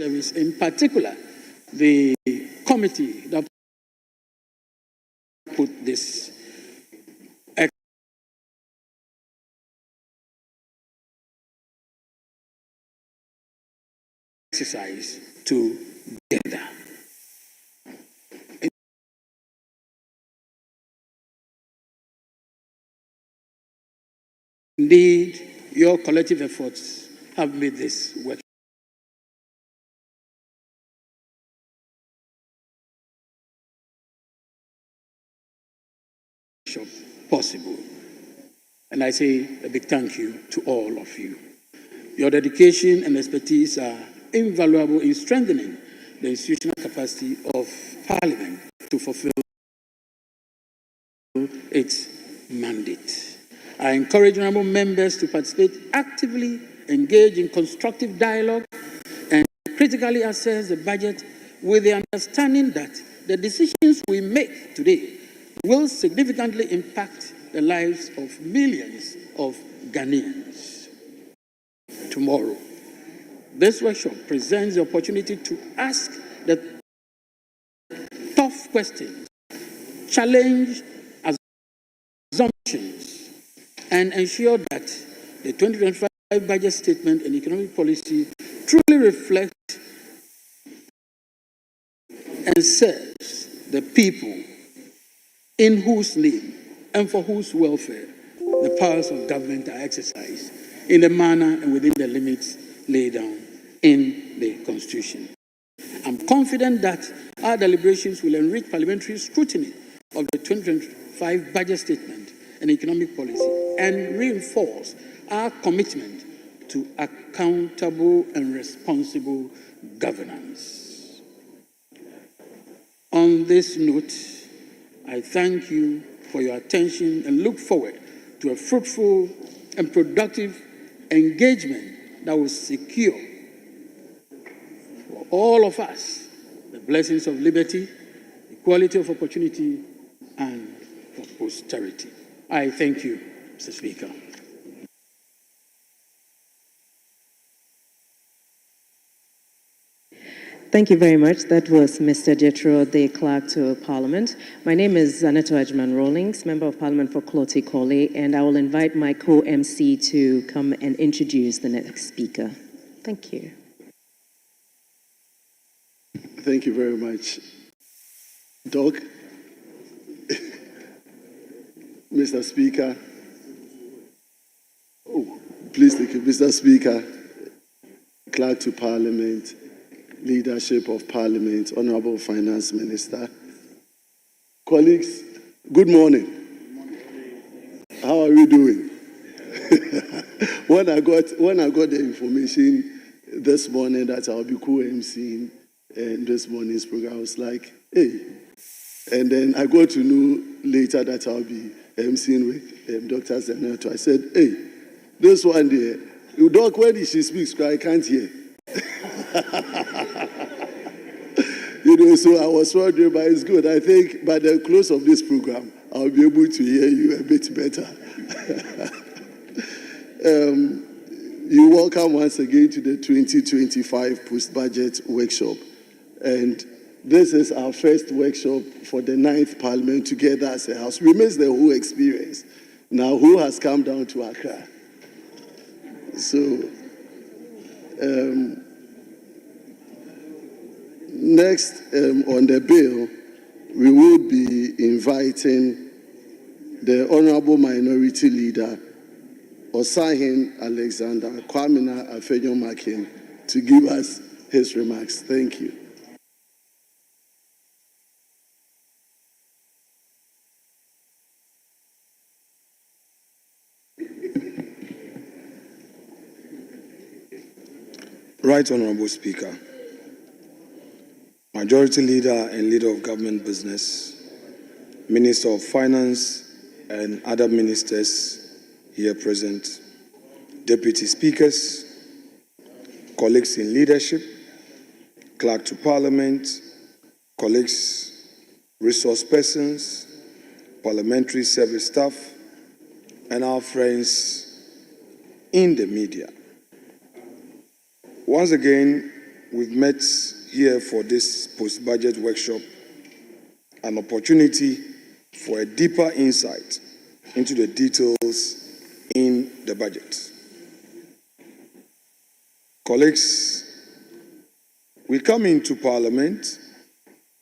Service, in particular, the committee that put this exercise together. Indeed, your collective efforts have made this work possible. And I say a big thank you to all of you. Your dedication and expertise are invaluable in strengthening the institutional capacity of Parliament to fulfill its mandate. I encourage honourable members to participate actively, engage in constructive dialogue, and critically assess the budget with the understanding that the decisions we make today will significantly impact the lives of millions of Ghanaians tomorrow. This workshop presents the opportunity to ask the tough questions, challenge assumptions, and ensure that the 2025 budget statement and economic policy truly reflect and serves the people in whose name and for whose welfare the powers of government are exercised in the manner and within the limits laid down in the Constitution. I'm confident that our deliberations will enrich parliamentary scrutiny of the 2025 budget statement and economic policy and reinforce our commitment to accountable and responsible governance. On this note, I thank you for your attention and look forward to a fruitful and productive engagement that will secure for all of us the blessings of liberty, equality of opportunity, and for posterity. I thank you, Mr. Speaker. Thank you very much. That was Mr. Jethro, the Clerk to Parliament. My name is Zaneto Ajman-Rawlings, Member of Parliament for Klottey-Korle, and I will invite my co-MC to come and introduce the next speaker. Thank you. Thank you very much, Doc. Mr. Speaker. Oh, please take it. Mr. Speaker, Clerk to Parliament, Leadership of Parliament, Honourable Finance Minister, colleagues, good morning. How are we doing? When I got the information this morning that I'll be co-emceeing this morning's program, I was like, hey. And then I got to know later that I'll be emceeing with Dr. Zaneto. I said, hey, this one there, Doc, when she speaks, I can't hear. So I was wondering, but it's good. I think by the close of this program, I'll be able to hear you a bit better. You're welcome once again to the 2025 post-budget workshop. And this is our first workshop for the 9th Parliament together as a house. We missed the whole experience. Now, who has come down to Accra? So, next on the bill, we will be inviting the Honourable Minority Leader, Osahin Alexander Kwamina Afenyo-Makin, to give us his remarks. Thank you. Right Honourable Speaker, Majority Leader and Leader of Government Business, Minister of Finance and other ministers here present, Deputy Speakers, colleagues in leadership, Clerk to Parliament, colleagues, resource persons, parliamentary service staff, and our friends in the media. Once again, we've met here for this post-budget workshop, an opportunity for a deeper insight into the details in the budget. Colleagues, we come into Parliament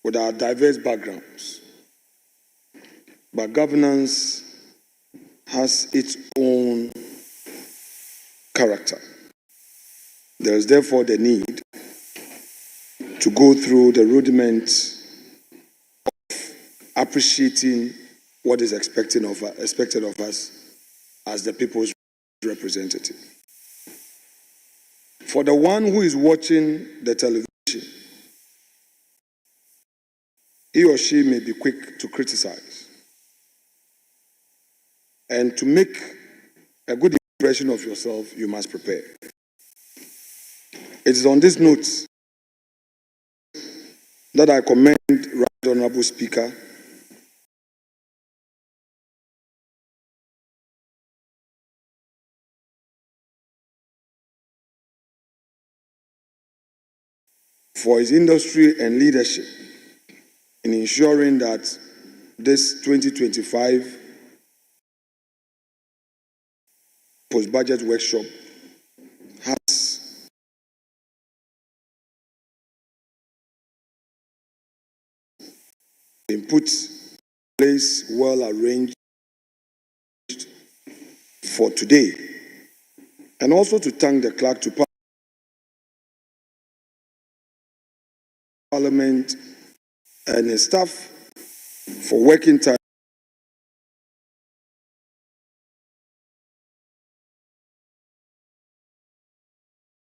with our diverse backgrounds, but governance has its own character. There is therefore the need to go through the rudiments of appreciating what is expected of us as the people's representative. For the one who is watching the television, he or she may be quick to criticize. And to make a good impression of yourself, you must prepare. It is on this note that I commend Right Honorable Speaker for his industry and leadership in ensuring that this 2025 post-budget workshop has been put in place, well arranged for today. And also to thank the clerk to Parliament and his staff for working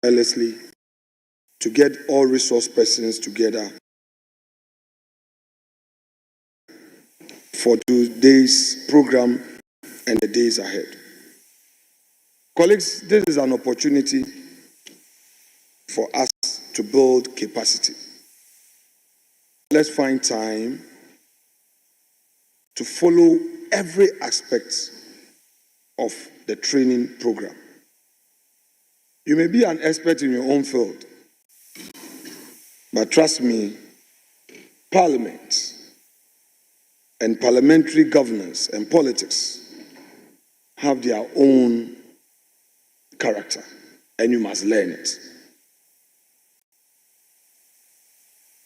tirelessly to get all resource persons together for today's program and the days ahead. Colleagues, this is an opportunity for us to build capacity. Let's find time to follow every aspect of the training program. You may be an expert in your own field, but trust me, Parliament and parliamentary governance and politics have their own character, and you must learn it.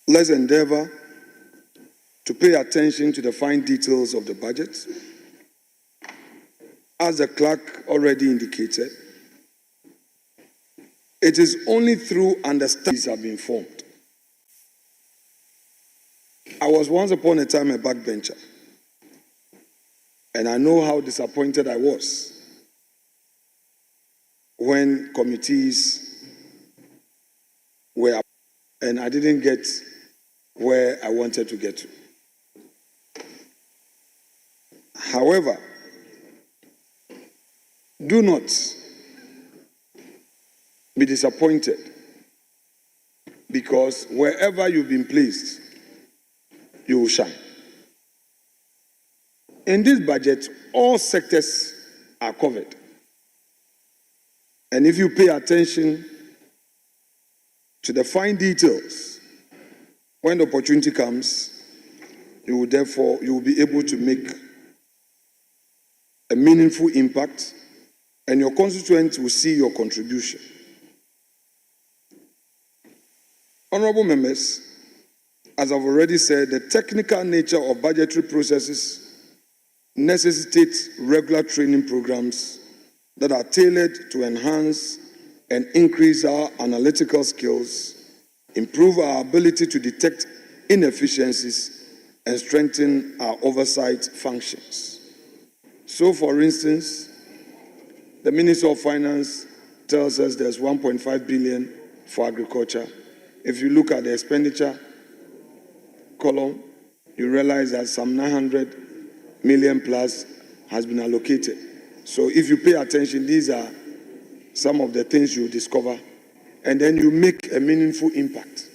Let's endeavor to pay attention to the fine details of the budget. As the clerk already indicated, it is only through understanding these have been formed. I was once upon a time a backbencher, and I know how disappointed I was when committees were, and I didn't get where I wanted to get to. However, do not be disappointed, because wherever you've been placed, you will shine. In this budget, all sectors are covered. And if you pay attention to the fine details, when the opportunity comes, you will be able to make a meaningful impact, and your constituents will see your contribution. Honorable members, as I've already said, the technical nature of budgetary processes necessitates regular training programs that are tailored to enhance and increase our analytical skills, improve our ability to detect inefficiencies, and strengthen our oversight functions. So, for instance, the Minister of Finance tells us there's 1.5 billion for agriculture. If you look at the expenditure column, you realize that some 900 million plus has been allocated. So if you pay attention, these are some of the things you discover, and then you make a meaningful impact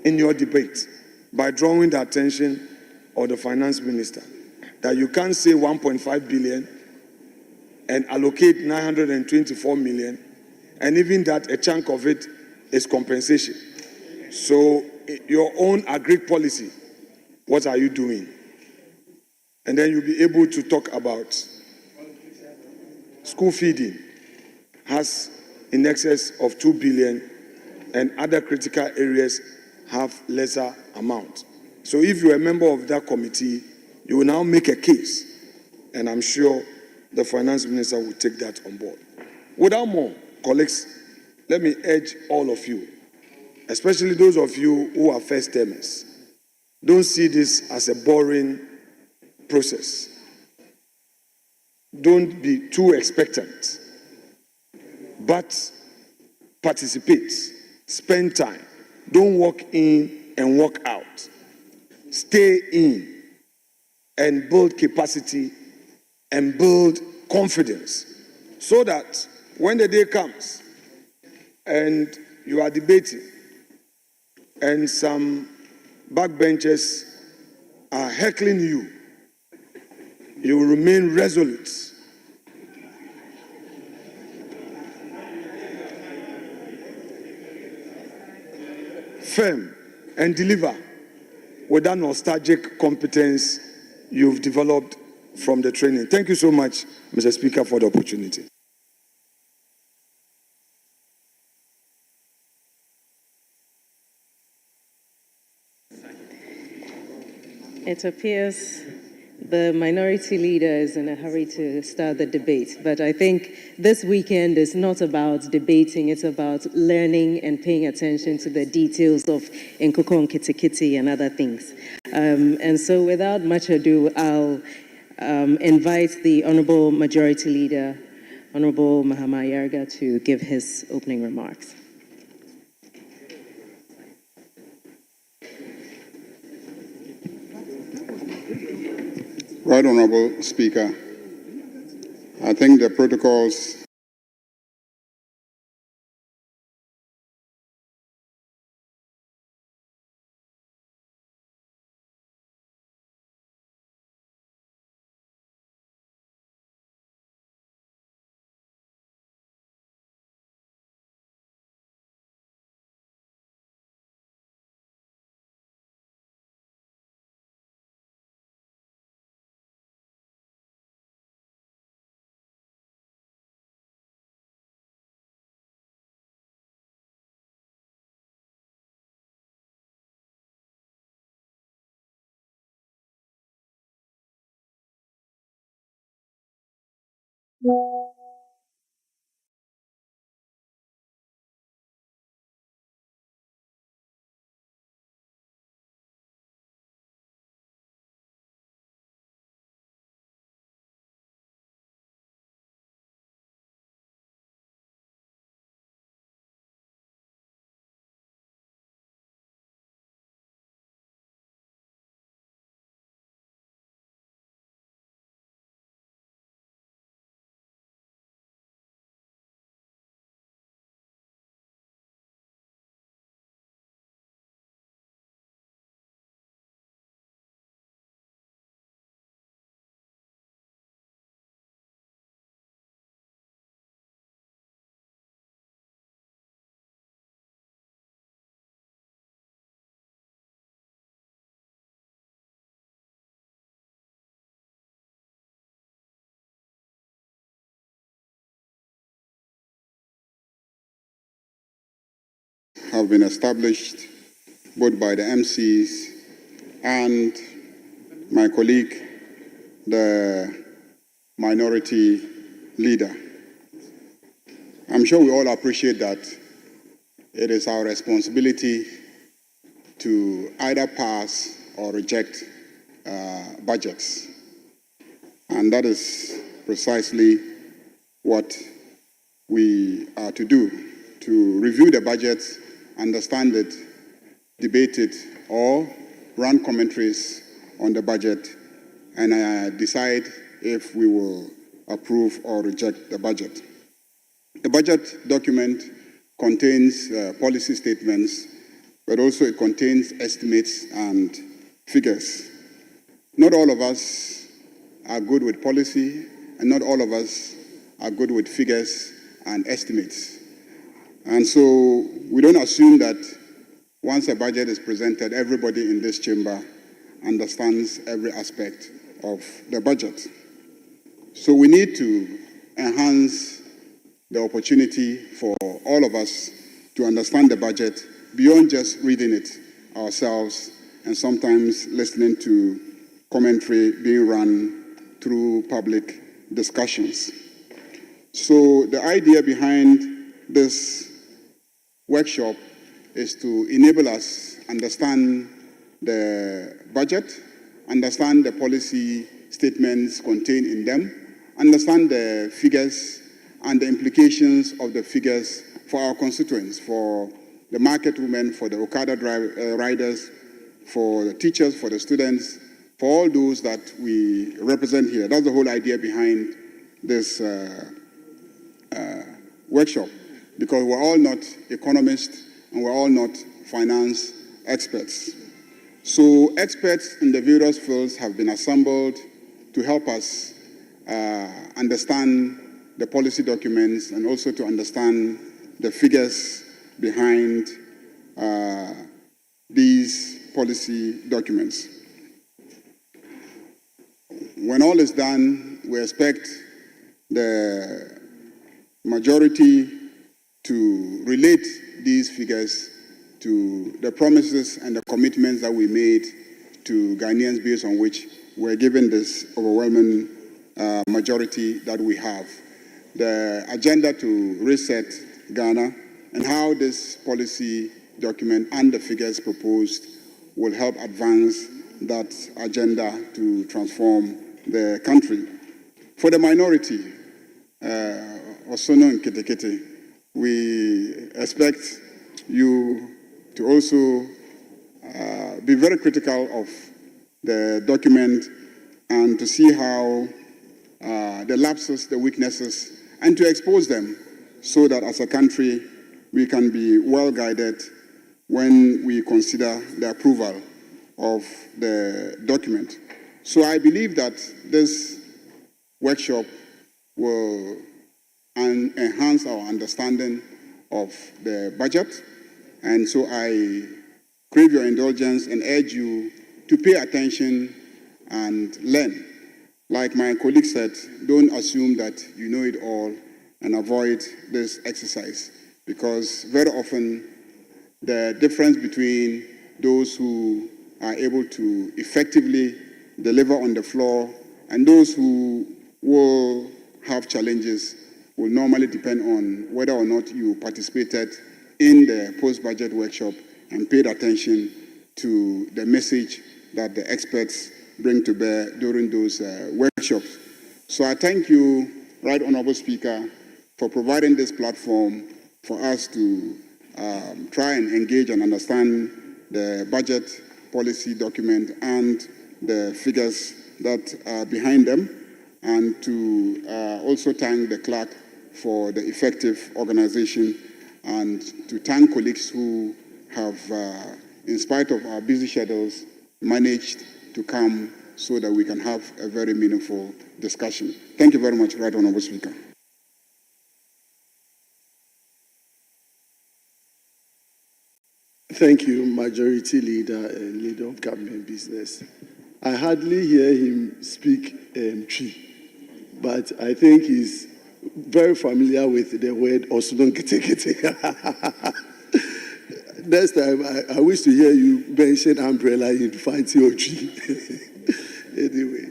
in your debate by drawing the attention of the finance minister that you can't say 1.5 billion and allocate 924 million, and even that a chunk of it is compensation. So your own agri policy, what are you doing? And then you'll be able to talk about school feeding has in excess of 2 billion and other critical areas have lesser amount. So if you're a member of that committee, you will now make a case, and I'm sure the finance minister will take that on board. Without more, colleagues, let me urge all of you, especially those of you who are first-timers, don't see this as a boring process. Don't be too expectant, but participate, spend time. Don't walk in and walk out. Stay in and build capacity and build confidence so that when the day comes and you are debating and some backbenchers are heckling you, you will remain resolute. Firm and deliver with that nostalgic competence you've developed from the training. Thank you so much, Mr. Speaker, for the opportunity. It appears the minority leader is in a hurry to start the debate, but I think this weekend is not about debating, it's about learning and paying attention to the details of Nkoko Nkitikiti and other things. And so without much ado, I'll invite the Honorable Majority Leader, Honorable Mahama Yarga, to give his opening remarks. Right Honorable Speaker, I think the protocols have been established both by the MCs and my colleague, the minority leader. I'm sure we all appreciate that it is our responsibility to either pass or reject budgets. And that is precisely what we are to do, to review the budget, understand it, debate it, or run commentaries on the budget and decide if we will approve or reject the budget. The budget document contains policy statements, but also it contains estimates and figures. Not all of us are good with policy, and not all of us are good with figures and estimates. And so we don't assume that once a budget is presented, everybody in this chamber understands every aspect of the budget. So we need to enhance the opportunity for all of us to understand the budget beyond just reading it ourselves and sometimes listening to commentary being run through public discussions. So the idea behind this workshop is to enable us understand the budget, understand the policy statements contained in them, understand the figures and the implications of the figures for our constituents, for the market women, for the Okada riders, for the teachers, for the students, for all those that we represent here. That's the whole idea behind this workshop, because we're all not economists and we're all not finance experts. So experts in the various fields have been assembled to help us understand the policy documents and also to understand the figures behind these policy documents. When all is done, we expect the majority to relate these figures to the promises and the commitments that we made to Ghanaians based on which we're given this overwhelming majority that we have. The agenda to reset Ghana and how this policy document and the figures proposed will help advance that agenda to transform the country. For the minority, Osono and Ketekete, we expect you to also be very critical of the document and to see how the lapses, the weaknesses, and to expose them so that as a country we can be well guided when we consider the approval of the document. So I believe that this workshop will enhance our understanding of the budget, and so I crave your indulgence and urge you to pay attention and learn. Like my colleague said, don't assume that you know it all and avoid this exercise, because very often the difference between those who are able to effectively deliver on the floor and those who will have challenges will normally depend on whether or not you participated in the post-budget workshop and paid attention to the message that the experts bring to bear during those workshops. So I thank you, Right Honourable Speaker, for providing this platform for us to try and engage and understand the budget policy document and the figures that are behind them, and to also thank the clerk for the effective organization, and to thank colleagues who have, in spite of our busy schedules, managed to come so that we can have a very meaningful discussion. Thank you very much, Right Honourable Speaker. Thank you, Majority Leader and Leader of Government Business. I hardly hear him speak Twi, but I think he's very familiar with the word Osudon Kete. Next time, I wish to hear you mention umbrella in Fanti Ochi. Anyway,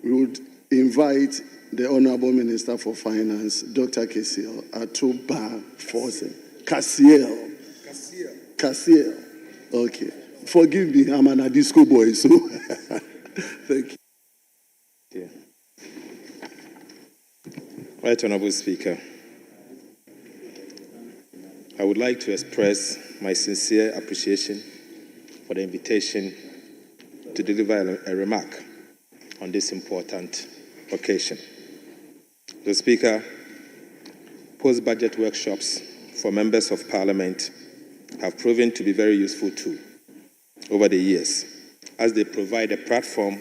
we would invite the Honorable Minister for Finance, Dr. Kasiel Atuba Forsen. Kasiel. Okay. Forgive me, I'm an Adisco boy, so thank you. Yeah. Right Honourable Speaker, I would like to express my sincere appreciation for the invitation to deliver a remark on this important occasion. The Speaker, post-budget workshops for members of Parliament have proven to be very useful too over the years, as they provide a platform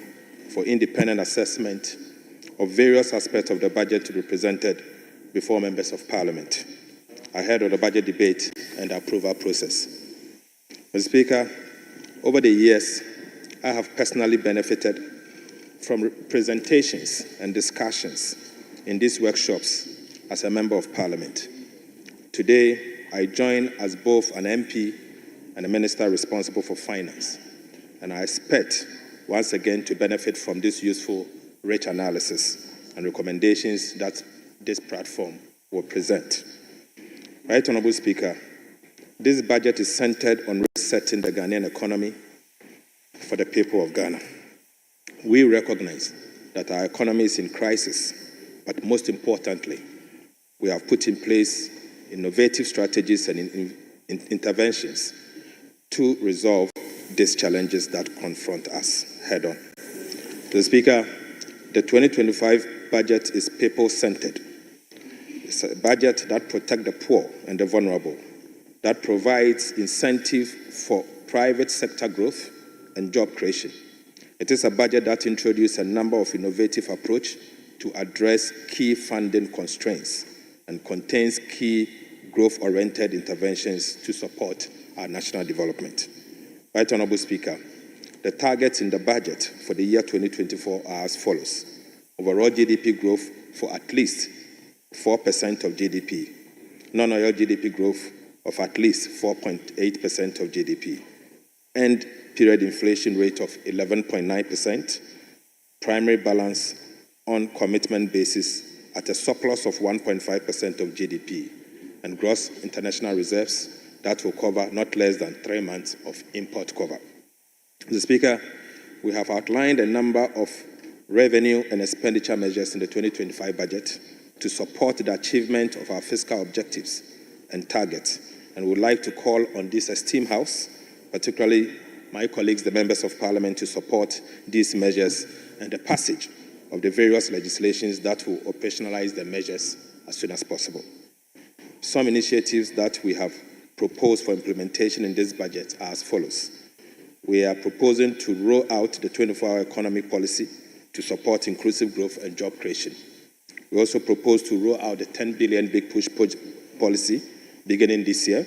for independent assessment of various aspects of the budget to be presented before members of Parliament. ahead of the budget debate and approval process. Mr. Speaker, over the years, I have personally benefited from presentations and discussions in these workshops as a Member of Parliament. Today, I join as both an MP and a Minister responsible for finance, and I expect once again to benefit from this useful, rich analysis and recommendations that this platform will present. Right Honourable Speaker, this budget is centered on resetting the Ghanaian economy for the people of Ghana. We recognize that our economy is in crisis, but most importantly, we have put in place innovative strategies and interventions to resolve these challenges that confront us head on. Mr. Speaker, the 2025 budget is people-centered. It's a budget that protects the poor and the vulnerable, that provides incentive for private sector growth and job creation. It is a budget that introduces a number of innovative approaches to address key funding constraints and contains key growth-oriented interventions to support our national development. Right Honourable Speaker, the targets in the budget for the year 2024 are as follows. Overall GDP growth for at least 4% of GDP, non-oil GDP growth of at least 4.8% of GDP, end period inflation rate of 11.9%, primary balance on commitment basis at a surplus of 1.5% of GDP, and gross international reserves that will cover not less than 3 months of import cover. Mr. Speaker, we have outlined a number of revenue and expenditure measures in the 2025 budget to support the achievement of our fiscal objectives and targets, and would like to call on this esteemed House, particularly my colleagues, the Members of Parliament, to support these measures and the passage of the various legislations that will operationalize the measures as soon as possible. Some initiatives that we have proposed for implementation in this budget are as follows. We are proposing to roll out the 24-hour economy policy to support inclusive growth and job creation. We also propose to roll out the 10 billion Big Push policy beginning this year.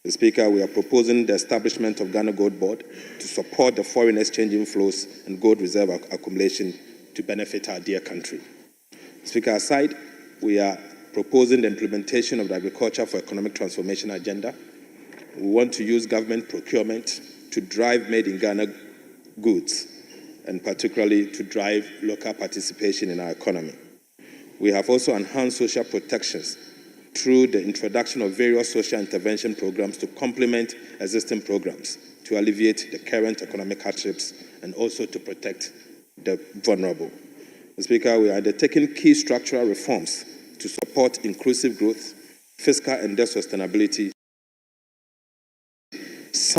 Mr. Speaker, we are proposing the establishment of Ghana Gold Board to support the foreign exchange inflows and gold reserve accumulation to benefit our dear country. Speaker, aside, we are proposing the implementation of the Agriculture for Economic Transformation agenda. We want to use government procurement to drive made-in-Ghana goods, and particularly to drive local participation in our economy. We have also enhanced social protections through the introduction of various social intervention programs to complement existing programs to alleviate the current economic hardships and also to protect the vulnerable. Mr. Speaker, we are undertaking key structural reforms to support inclusive growth, fiscal and debt sustainability. Some